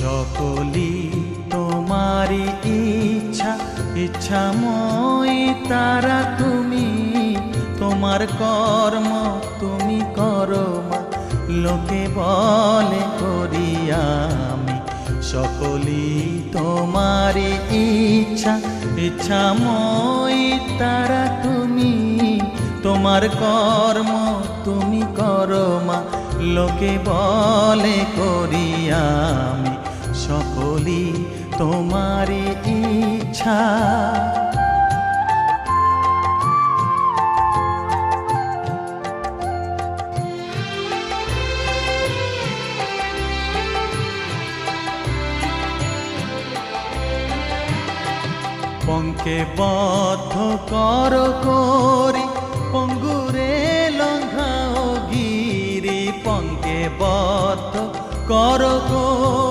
সকলি তোমারি ইচ্ছা, ইচ্ছাময়ী তারা তুমি। তোমার কর্ম তুমি করো মা, লোকে বলে করি আমি। সকলি তোমারি ইচ্ছা, ইচ্ছাময়ী তারা তুমি। তোমার কর্ম তুমি করো মা, লোকে বলে করি আমি। সকলি তোমারি ইচ্ছা। পঙ্কে বদ্ধ কর করি, পঙ্গুরে লঙ্ঘাও গিরি। পঙ্কে বদ্ধ কর করি,